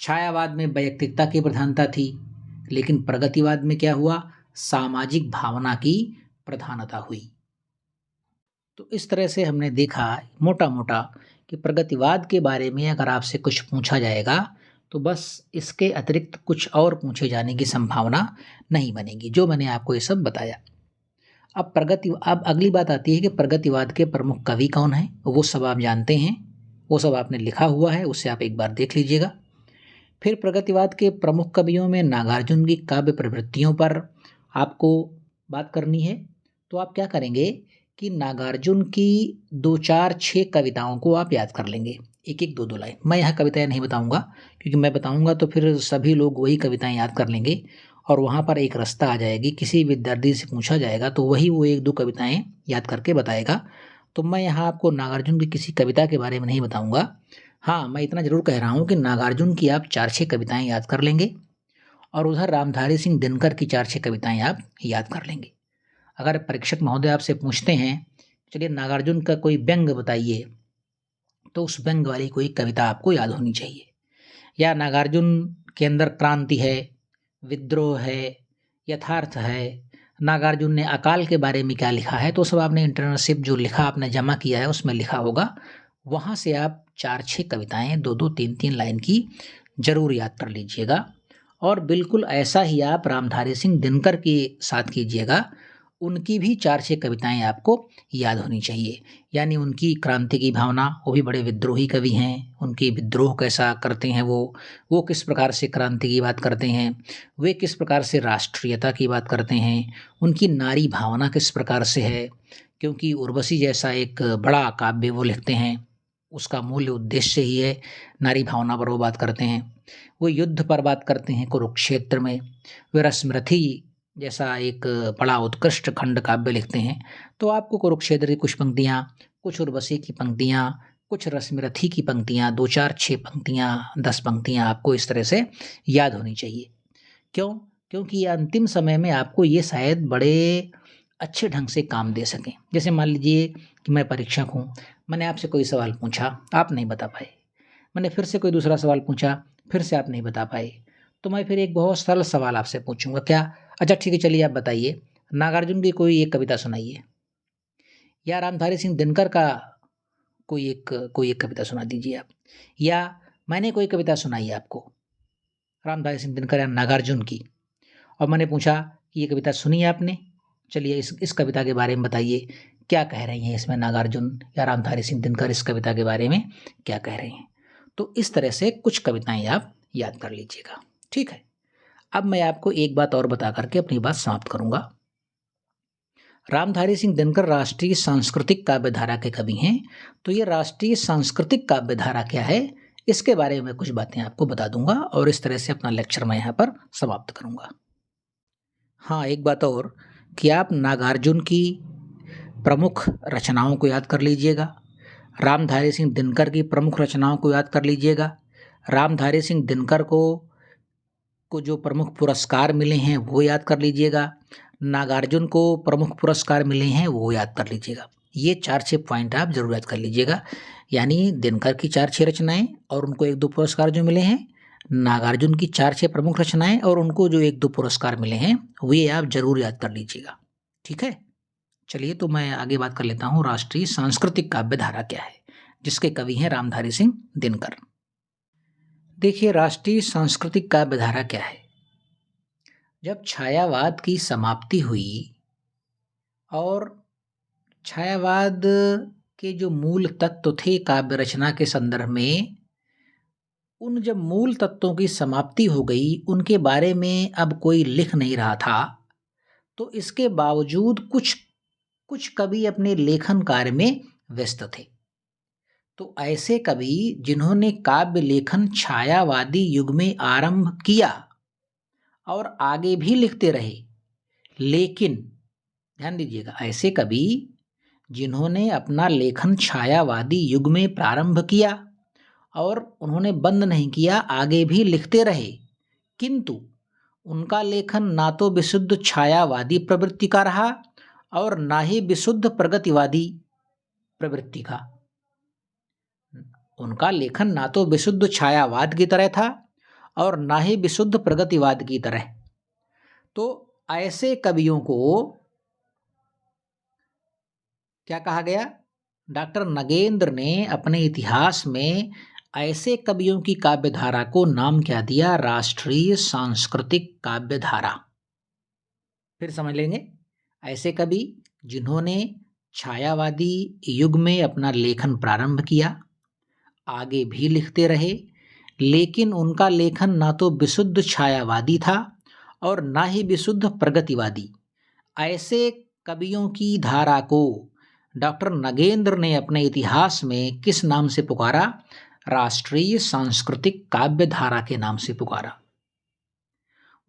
छायावाद में वैयक्तिकता की प्रधानता थी, लेकिन प्रगतिवाद में क्या हुआ? सामाजिक भावना की प्रधानता हुई। तो इस तरह से हमने देखा मोटा मोटा कि प्रगतिवाद के बारे में अगर आपसे कुछ पूछा जाएगा तो बस इसके अतिरिक्त कुछ और पूछे जाने की संभावना नहीं बनेगी, जो मैंने आपको ये सब बताया। अब अगली बात आती है कि प्रगतिवाद के प्रमुख कवि कौन हैं। वो सब आप जानते हैं, वो सब आपने लिखा हुआ है, उससे आप एक बार देख लीजिएगा। फिर प्रगतिवाद के प्रमुख कवियों में नागार्जुन की काव्य प्रवृत्तियों पर आपको बात करनी है। तो आप क्या करेंगे कि नागार्जुन की 2, 4, 6 कविताओं को आप याद कर लेंगे, एक एक 2-2 लाइन। मैं यहाँ कविताएं नहीं बताऊँगा, क्योंकि मैं बताऊँगा तो फिर सभी लोग वही कविताएं याद कर लेंगे और वहाँ पर एक रास्ता आ जाएगी। किसी विद्यार्थी से पूछा जाएगा तो वही वो 1-2 कविताएं याद करके बताएगा। तो मैं यहाँ आपको नागार्जुन की किसी कविता के बारे में नहीं बताऊँगा। हाँ, मैं इतना ज़रूर कह रहा हूँ कि नागार्जुन की आप 4-6 कविताएं याद कर लेंगे और उधर रामधारी सिंह दिनकर की 4-6 कविताएं आप याद कर लेंगे। अगर परीक्षक महोदय आपसे पूछते हैं चलिए नागार्जुन का कोई व्यंग बताइए, तो उस व्यंग वाली कोई कविता आपको याद होनी चाहिए। या नागार्जुन के अंदर क्रांति है, विद्रोह है, यथार्थ है, नागार्जुन ने अकाल के बारे में क्या लिखा है, तो सब आपने इंटर्नशिप जो लिखा आपने जमा किया है उसमें लिखा होगा। वहाँ से आप 4-6 कविताएं 2-2, 3-3 लाइन की जरूर याद कर लीजिएगा। और बिल्कुल ऐसा ही आप रामधारी सिंह दिनकर के साथ कीजिएगा, उनकी भी 4-6 कविताएं आपको याद होनी चाहिए। यानी उनकी क्रांति की भावना, वो भी बड़े विद्रोही कवि हैं, उनकी विद्रोह कैसा करते हैं वो किस प्रकार से क्रांति की बात करते हैं, वे किस प्रकार से राष्ट्रीयता की बात करते हैं, उनकी नारी भावना किस प्रकार से है, क्योंकि उर्वशी जैसा एक बड़ा काव्य वो लिखते हैं, उसका मूल उद्देश्य ही है नारी भावना पर वो बात करते हैं। वो युद्ध पर बात करते हैं कुरुक्षेत्र में, वे स्मृति जैसा एक बड़ा उत्कृष्ट खंड काव्य लिखते हैं, तो आपको कुरुक्षेत्र की कुछ पंक्तियाँ, कुछ उर्वशी की पंक्तियाँ, कुछ रश्मिरथी की पंक्तियाँ, 2, 4, 6 पंक्तियाँ, 10 पंक्तियाँ आपको इस तरह से याद होनी चाहिए। क्यों? क्योंकि ये अंतिम समय में आपको ये शायद बड़े अच्छे ढंग से काम दे सकें। जैसे मान लीजिए कि मैं परीक्षक हूँ, मैंने आपसे कोई सवाल पूछा, आप नहीं बता पाए। मैंने फिर से कोई दूसरा सवाल पूछा, फिर से आप नहीं बता पाए। तो मैं फिर एक बहुत सरल सवाल आपसे पूछूँगा, क्या? अच्छा ठीक है, चलिए आप बताइए, नागार्जुन की कोई एक कविता सुनाइए, या रामधारी सिंह दिनकर का कोई एक कविता सुना दीजिए आप, या मैंने कोई कविता सुनाई है आपको, रामधारी सिंह दिनकर या नागार्जुन की, और मैंने पूछा कि ये कविता सुनी है आपने? चलिए इस कविता के बारे में बताइए, क्या कह रही हैं इसमें नागार्जुन या रामधारी सिंह दिनकर इस कविता के बारे में क्या कह रहे हैं? तो इस तरह से कुछ कविताएं आप याद कर लीजिएगा, ठीक है। अब मैं आपको एक बात और बता करके अपनी बात समाप्त करूंगा। रामधारी सिंह दिनकर राष्ट्रीय सांस्कृतिक काव्य धारा के कवि हैं। तो ये राष्ट्रीय सांस्कृतिक काव्य धारा क्या है, इसके बारे में कुछ बातें आपको बता दूंगा और इस तरह से अपना लेक्चर मैं यहाँ पर समाप्त करूंगा। हाँ, एक बात और कि आप नागार्जुन की प्रमुख रचनाओं को याद कर लीजिएगा, रामधारी सिंह दिनकर की प्रमुख रचनाओं को याद कर लीजिएगा। रामधारी सिंह दिनकर को जो प्रमुख पुरस्कार मिले हैं वो याद कर लीजिएगा, नागार्जुन को प्रमुख पुरस्कार मिले हैं वो याद कर लीजिएगा। ये 4-6 पॉइंट आप जरूर याद कर लीजिएगा, यानी दिनकर की 4-6 रचनाएं और उनको 1-2 पुरस्कार जो मिले हैं, नागार्जुन की 4-6 प्रमुख रचनाएं और उनको जो 1-2 पुरस्कार मिले हैं, वे आप जरूर याद कर लीजिएगा, ठीक है। चलिए तो मैं आगे बात कर लेता हूँ, राष्ट्रीय सांस्कृतिक काव्य धारा क्या है, जिसके कवि हैं रामधारी सिंह दिनकर। देखिए, राष्ट्रीय सांस्कृतिक काव्य धारा क्या है। जब छायावाद की समाप्ति हुई और छायावाद के जो मूल तत्व थे काव्य रचना के संदर्भ में, उन जब मूल तत्वों की समाप्ति हो गई, उनके बारे में अब कोई लिख नहीं रहा था, तो इसके बावजूद कुछ कवि अपने लेखन कार्य में व्यस्त थे। तो ऐसे कवि जिन्होंने काव्य लेखन छायावादी युग में आरंभ किया और आगे भी लिखते रहे, लेकिन ध्यान दीजिएगा, ऐसे कवि जिन्होंने अपना लेखन छायावादी युग में प्रारंभ किया और उन्होंने बंद नहीं किया, आगे भी लिखते रहे, किंतु उनका लेखन ना तो विशुद्ध छायावादी प्रवृत्ति का रहा और ना ही विशुद्ध प्रगतिवादी प्रवृत्ति का। उनका लेखन ना तो विशुद्ध छायावाद की तरह था और ना ही विशुद्ध प्रगतिवाद की तरह। तो ऐसे कवियों को क्या कहा गया? डॉक्टर नगेंद्र ने अपने इतिहास में ऐसे कवियों की काव्य धारा को नाम क्या दिया? राष्ट्रीय सांस्कृतिक काव्य धारा। फिर समझ लेंगे, ऐसे कवि जिन्होंने छायावादी युग में अपना लेखन प्रारंभ किया, आगे भी लिखते रहे, लेकिन उनका लेखन ना तो विशुद्ध छायावादी था और ना ही विशुद्ध प्रगतिवादी। ऐसे कवियों की धारा को डॉक्टर नगेंद्र ने अपने इतिहास में किस नाम से पुकारा? राष्ट्रीय सांस्कृतिक काव्य धारा के नाम से पुकारा।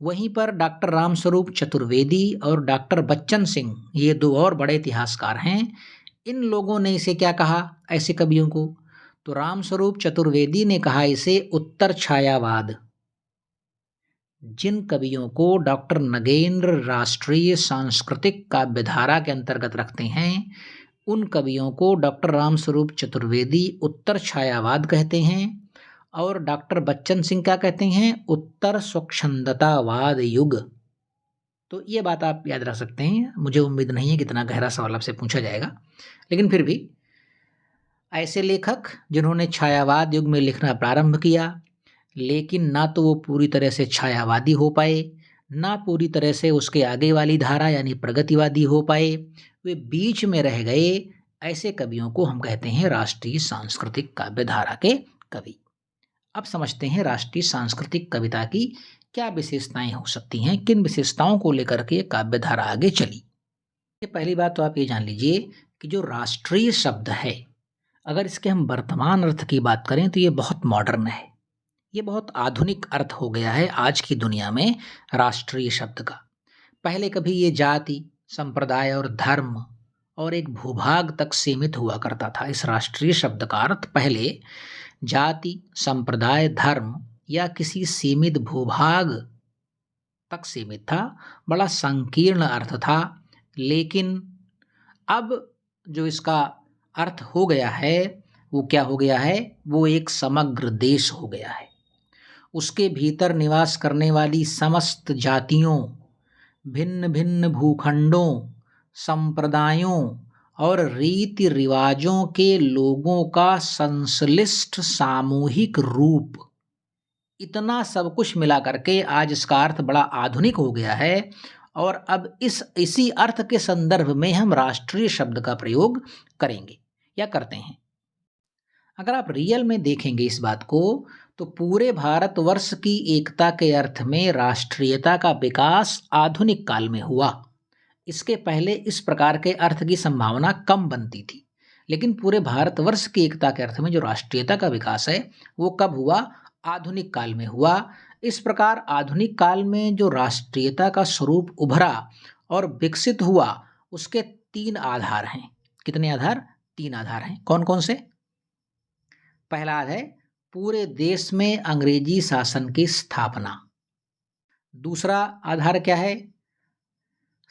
वहीं पर डॉक्टर रामस्वरूप चतुर्वेदी और डॉक्टर बच्चन सिंह, ये 2 और बड़े इतिहासकार हैं, इन लोगों ने इसे क्या कहा ऐसे कवियों को? तो रामस्वरूप चतुर्वेदी ने कहा इसे उत्तर छायावाद। जिन कवियों को डॉक्टर नगेंद्र राष्ट्रीय सांस्कृतिक काव्य धारा के अंतर्गत रखते हैं, उन कवियों को डॉक्टर रामस्वरूप चतुर्वेदी उत्तर छायावाद कहते हैं और डॉक्टर बच्चन सिंह क्या कहते हैं? उत्तर स्वच्छंदतावाद युग। तो ये बात आप याद रख सकते हैं। मुझे उम्मीद नहीं है कि इतना गहरा सवाल आपसे पूछा जाएगा, लेकिन फिर भी ऐसे लेखक जिन्होंने छायावाद युग में लिखना प्रारंभ किया, लेकिन ना तो वो पूरी तरह से छायावादी हो पाए, ना पूरी तरह से उसके आगे वाली धारा यानी प्रगतिवादी हो पाए, वे बीच में रह गए, ऐसे कवियों को हम कहते हैं राष्ट्रीय सांस्कृतिक काव्य धारा के कवि। अब समझते हैं राष्ट्रीय सांस्कृतिक कविता की क्या विशेषताएं हो सकती हैं, किन विशेषताओं को लेकर के काव्य धारा आगे चली। पहली बात तो आप ये जान लीजिए कि जो राष्ट्रीय शब्द है, अगर इसके हम वर्तमान अर्थ की बात करें तो ये बहुत मॉडर्न है, ये बहुत आधुनिक अर्थ हो गया है आज की दुनिया में राष्ट्रीय शब्द का। पहले कभी ये जाति, संप्रदाय और धर्म और एक भूभाग तक सीमित हुआ करता था। इस राष्ट्रीय शब्द का अर्थ पहले जाति, संप्रदाय, धर्म या किसी सीमित भूभाग तक सीमित था। बड़ा संकीर्ण अर्थ था, लेकिन अब जो इसका अर्थ हो गया है वो क्या हो गया है? वो एक समग्र देश हो गया है। उसके भीतर निवास करने वाली समस्त जातियों, भिन्न भिन्न भूखंडों, संप्रदायों और रीति रिवाजों के लोगों का संश्लिष्ट सामूहिक रूप, इतना सब कुछ मिला करके आज इसका अर्थ बड़ा आधुनिक हो गया है। और अब इसी अर्थ के संदर्भ में हम राष्ट्रीय शब्द का प्रयोग करेंगे या करते हैं। अगर आप रियल में देखेंगे इस बात को, तो पूरे भारतवर्ष की एकता के अर्थ में राष्ट्रीयता का विकास आधुनिक काल में हुआ। इसके पहले इस प्रकार के अर्थ की संभावना कम बनती थी, लेकिन पूरे भारतवर्ष की एकता के अर्थ में जो राष्ट्रीयता का विकास है वो कब हुआ? आधुनिक काल में हुआ। इस प्रकार आधुनिक काल में जो राष्ट्रीयता का स्वरूप उभरा और विकसित हुआ, उसके 3 आधार हैं। कितने आधार? 3 आधार हैं। कौन कौन से? पहला है पूरे देश में अंग्रेजी शासन की स्थापना। दूसरा आधार क्या है?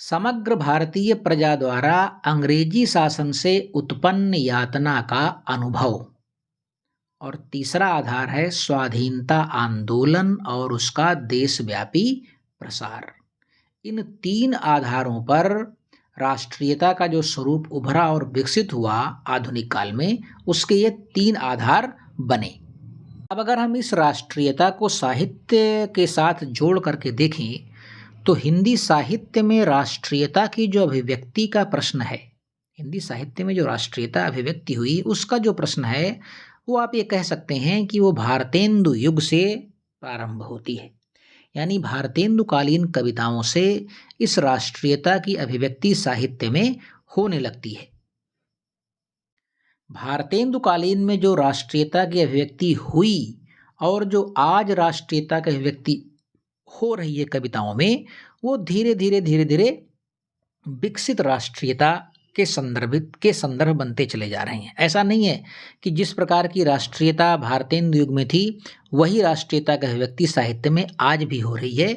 समग्र भारतीय प्रजा द्वारा अंग्रेजी शासन से उत्पन्न यातना का अनुभव। और तीसरा आधार है स्वाधीनता आंदोलन और उसका देशव्यापी प्रसार। इन 3 आधारों पर राष्ट्रीयता का जो स्वरूप उभरा और विकसित हुआ आधुनिक काल में, उसके ये 3 आधार बने। अब अगर हम इस राष्ट्रीयता को साहित्य के साथ जोड़ करके देखें, तो हिंदी साहित्य में राष्ट्रीयता की जो अभिव्यक्ति का प्रश्न है, हिंदी साहित्य में जो राष्ट्रीयता अभिव्यक्ति हुई उसका जो प्रश्न है, वो आप ये कह सकते हैं कि वो भारतेंदु युग से प्रारंभ होती है। यानी भारतेंदुकालीन कविताओं से इस राष्ट्रीयता की अभिव्यक्ति साहित्य में होने लगती है। भारतेंदुकालीन में जो राष्ट्रीयता की अभिव्यक्ति हुई और जो आज राष्ट्रीयता की अभिव्यक्ति हो रही है कविताओं में, वो धीरे धीरे विकसित राष्ट्रीयता के संदर्भ बनते चले जा रहे हैं। ऐसा नहीं है कि जिस प्रकार की राष्ट्रीयता भारतेंदु युग में थी वही राष्ट्रीयता का अभिव्यक्ति साहित्य में आज भी हो रही है।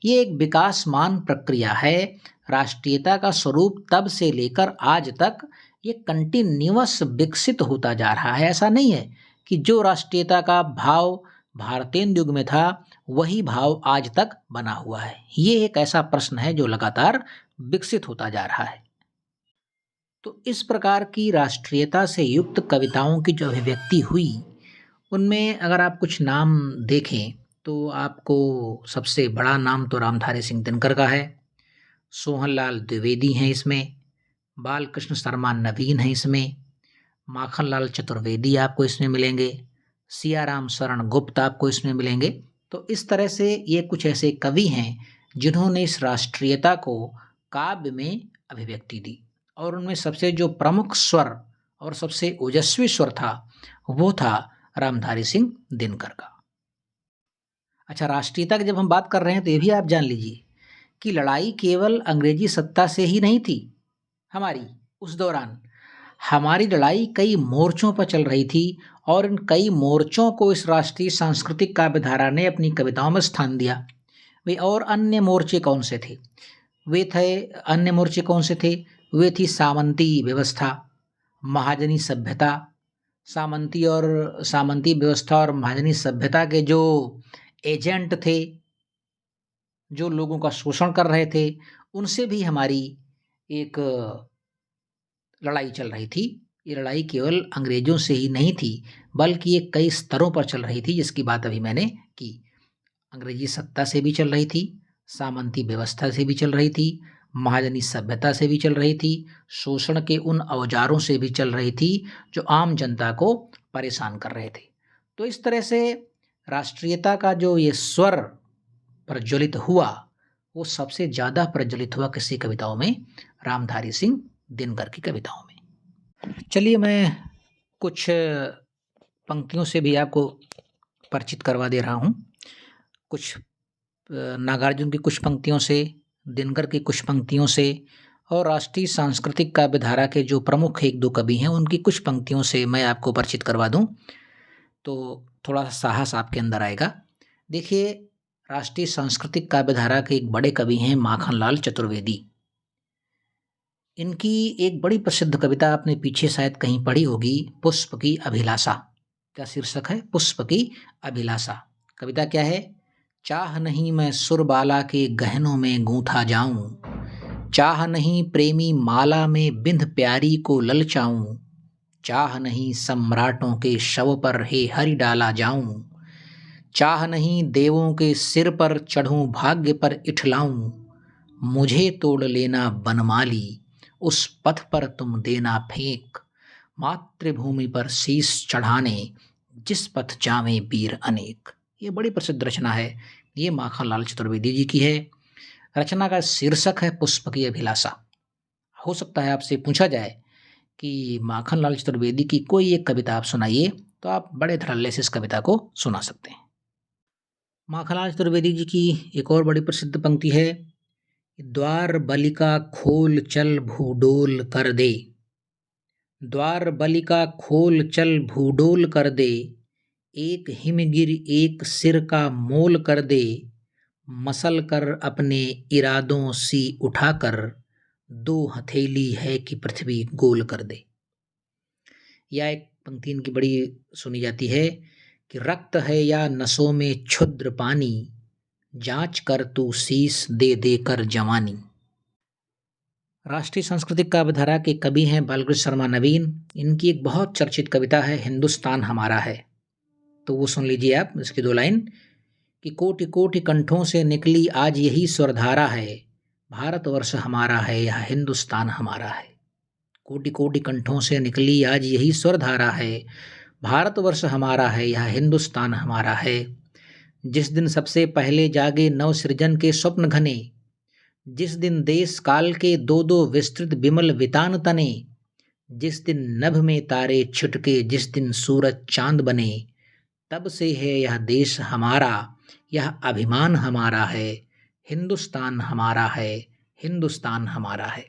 ये एक विकासमान प्रक्रिया है। राष्ट्रीयता का स्वरूप तब से लेकर आज तक ये कंटिन्यूअस विकसित होता जा रहा है। ऐसा नहीं है कि जो राष्ट्रीयता का भाव भारतेंदु युग में था वही भाव आज तक बना हुआ है। ये एक ऐसा प्रश्न है जो लगातार विकसित होता जा रहा है। तो इस प्रकार की राष्ट्रीयता से युक्त कविताओं की जो अभिव्यक्ति हुई, उनमें अगर आप कुछ नाम देखें तो आपको सबसे बड़ा नाम तो रामधारी सिंह दिनकर का है, सोहनलाल द्विवेदी हैं इसमें, बालकृष्ण शर्मा नवीन हैं इसमें, माखनलाल चतुर्वेदी आपको इसमें मिलेंगे, सियाराम शरण गुप्त आपको इसमें मिलेंगे। तो इस तरह से ये कुछ ऐसे कवि हैं जिन्होंने इस राष्ट्रीयता को काव्य में अभिव्यक्ति दी। और उनमें सबसे जो प्रमुख स्वर और सबसे ओजस्वी स्वर था वो था रामधारी सिंह दिनकर का। अच्छा, राष्ट्रीयता की जब हम बात कर रहे हैं तो ये भी आप जान लीजिए कि लड़ाई केवल अंग्रेजी सत्ता से ही नहीं थी। हमारी उस दौरान हमारी लड़ाई कई मोर्चों पर चल रही थी और इन कई मोर्चों को इस राष्ट्रीय सांस्कृतिक काव्यधारा ने अपनी कविताओं में स्थान दिया। वे और अन्य मोर्चे कौन से थे? अन्य मोर्चे कौन से थे? वे थी सामंती व्यवस्था, महाजनी सभ्यता। सामंती व्यवस्था और महाजनी सभ्यता के जो एजेंट थे, जो लोगों का शोषण कर रहे थे, उनसे भी हमारी एक लड़ाई चल रही थी। ये लड़ाई केवल अंग्रेजों से ही नहीं थी बल्कि ये कई स्तरों पर चल रही थी, जिसकी बात अभी मैंने की। अंग्रेजी सत्ता से भी चल रही थी, सामंती व्यवस्था से भी चल रही थी, महाजनी सभ्यता से भी चल रही थी, शोषण के उन औजारों से भी चल रही थी जो आम जनता को परेशान कर रहे थे। तो इस तरह से राष्ट्रीयता का जो ये स्वर प्रज्वलित हुआ वो सबसे ज़्यादा प्रज्वलित हुआ किसी कविताओं में? रामधारी सिंह दिनकर की कविताओं में। चलिए मैं कुछ पंक्तियों से भी आपको परिचित करवा दे रहा हूँ। कुछ नागार्जुन की कुछ पंक्तियों से, दिनकर की कुछ पंक्तियों से और राष्ट्रीय सांस्कृतिक काव्यधारा के जो प्रमुख 1-2 कवि हैं उनकी कुछ पंक्तियों से मैं आपको परिचित करवा दूं तो थोड़ा सा साहस आपके अंदर आएगा। देखिए, राष्ट्रीय सांस्कृतिक काव्यधारा के एक बड़े कवि हैं माखनलाल चतुर्वेदी। इनकी एक बड़ी प्रसिद्ध कविता आपने पीछे शायद कहीं पढ़ी होगी, पुष्प की अभिलाषा। क्या शीर्षक है? पुष्प की अभिलाषा। कविता क्या है? चाह नहीं मैं सुरबाला के गहनों में गूंथा जाऊं, चाह नहीं प्रेमी माला में बिंध प्यारी को ललचाऊं, चाह नहीं सम्राटों के शव पर हे हरि डाला जाऊं, चाह नहीं देवों के सिर पर चढ़ूं भाग्य पर इठलाऊं, मुझे तोड़ लेना बनमाली उस पथ पर तुम देना फेंक, मातृभूमि पर शीश चढ़ाने जिस पथ जावें वीर अनेक। ये बड़ी प्रसिद्ध रचना है, ये माखनलाल चतुर्वेदी जी की है। रचना का शीर्षक है पुष्प की अभिलाषा। हो सकता है आपसे पूछा जाए कि माखनलाल चतुर्वेदी की कोई एक कविता आप सुनाइए, तो आप बड़े धड़ल्ले से इस कविता को सुना सकते हैं। माखनलाल चतुर्वेदी जी की एक और बड़ी प्रसिद्ध पंक्ति है, द्वार बलिका खोल चल भूडोल कर दे, द्वार बलिका खोल चल भूडोल कर दे, एक हिमगिर एक सिर का मोल कर दे, मसल कर अपने इरादों सी उठाकर, दो हथेली है कि पृथ्वी गोल कर दे। या एक पंक्ति इनकी बड़ी सुनी जाती है कि रक्त है या नसों में क्षुद्र पानी, जांच कर तू शीश दे देकर जवानी। राष्ट्रीय सांस्कृतिक काव्यधारा के कवि हैं बालकृष्ण शर्मा नवीन। इनकी एक बहुत चर्चित कविता है हिंदुस्तान हमारा है, तो वो सुन लीजिए आप इसकी 2 लाइन कि कोटि कोटि कंठों से निकली आज यही स्वरधारा है, भारतवर्ष हमारा है यह हिंदुस्तान हमारा है। कोटि कोटि कंठों से निकली आज यही स्वरधारा है, भारतवर्ष हमारा है यह हिंदुस्तान हमारा है। जिस दिन सबसे पहले जागे नव सृजन के स्वप्न घने, जिस दिन देश काल के 2-2 विस्तृत विमल वितान तने, जिस दिन नभ में तारे छिटके जिस दिन सूरज चांद बने, तब से है यह देश हमारा यह अभिमान हमारा है, हिंदुस्तान हमारा है हिंदुस्तान हमारा है।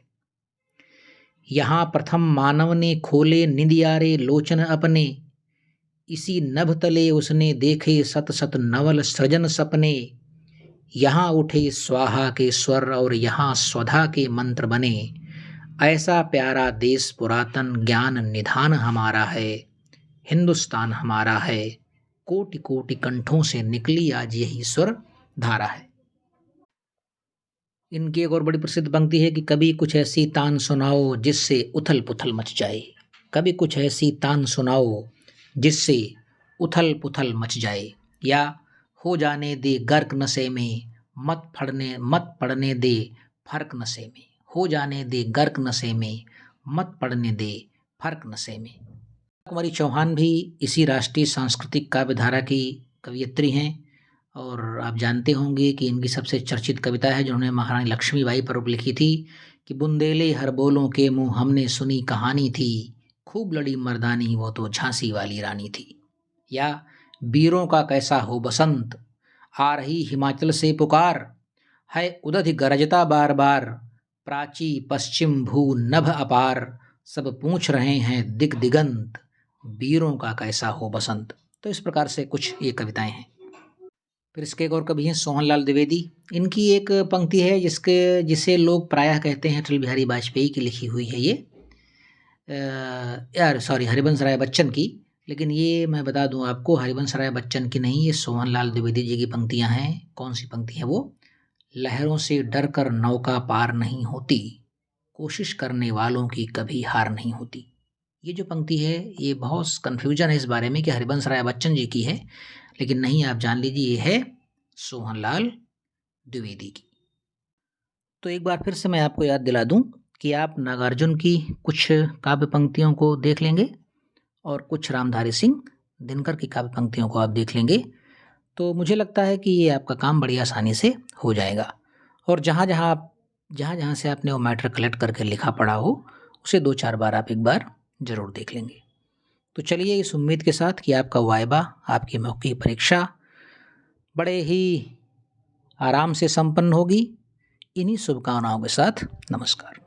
यहाँ प्रथम मानव ने खोले निंदियारे लोचन अपने, इसी नभ तले उसने देखे सत सत नवल सृजन सपने, यहाँ उठे स्वाहा के स्वर और यहाँ स्वधा के मंत्र बने, ऐसा प्यारा देश पुरातन ज्ञान निधान हमारा है, हिंदुस्तान हमारा है, कोटि कोटि कंठों से निकली आज यही स्वर धारा है। इनकी एक और बड़ी प्रसिद्ध पंक्ति है कि कभी कुछ ऐसी तान सुनाओ जिससे उथल पुथल मच जाए, कभी कुछ ऐसी तान सुनाओ जिससे उथल पुथल मच जाए, या हो जाने दे गर्क नशे में मत पड़ने दे फर्क नशे में, हो जाने दे गर्क नशे में मत पड़ने दे फर्क नशे में। कुमारी चौहान भी इसी राष्ट्रीय सांस्कृतिक काव्यधारा की कवयित्री हैं और आप जानते होंगे कि इनकी सबसे चर्चित कविता है जिन्होंने महारानी लक्ष्मीबाई पर लिखी थी कि बुंदेले हर बोलों के मुँह हमने सुनी कहानी थी, खूब लड़ी मर्दानी वो तो झांसी वाली रानी थी। या वीरों का कैसा हो बसंत, आ रही हिमाचल से पुकार, है उदधि गरजता बार बार, प्राची पश्चिम भू नभ अपार, सब पूछ रहे हैं दिग दिगंत, वीरों का कैसा हो बसंत। तो इस प्रकार से कुछ ये कविताएं हैं। फिर इसके एक और कवि हैं सोहनलाल द्विवेदी। इनकी एक पंक्ति है जिसे लोग प्रायः कहते हैं अटल बिहारी वाजपेयी की लिखी हुई है ये, हरिवंश राय बच्चन की, लेकिन ये मैं बता दूं आपको हरिवंश राय बच्चन की नहीं, ये सोहनलाल द्विवेदी जी की पंक्तियां हैं। कौन सी पंक्ति है वो? लहरों से डर कर नौका पार नहीं होती, कोशिश करने वालों की कभी हार नहीं होती। ये जो पंक्ति है ये बहुत कन्फ्यूजन है इस बारे में कि हरिवंश राय बच्चन जी की है, लेकिन नहीं, आप जान लीजिए ये है सोहनलाल द्विवेदी की। तो एक बार फिर से मैं आपको याद दिला दूं कि आप नागार्जुन की कुछ काव्य पंक्तियों को देख लेंगे और कुछ रामधारी सिंह दिनकर की काव्य पंक्तियों को आप देख लेंगे, तो मुझे लगता है कि ये आपका काम बड़ी आसानी से हो जाएगा। और जहाँ जहाँ से आपने वो मैटर कलेक्ट करके लिखा पढ़ा हो उसे 2-4 बार आप एक बार ज़रूर देख लेंगे। तो चलिए इस उम्मीद के साथ कि आपका वाइवा, आपकी मौखिक परीक्षा बड़े ही आराम से संपन्न होगी, इन्हीं शुभकामनाओं के साथ नमस्कार।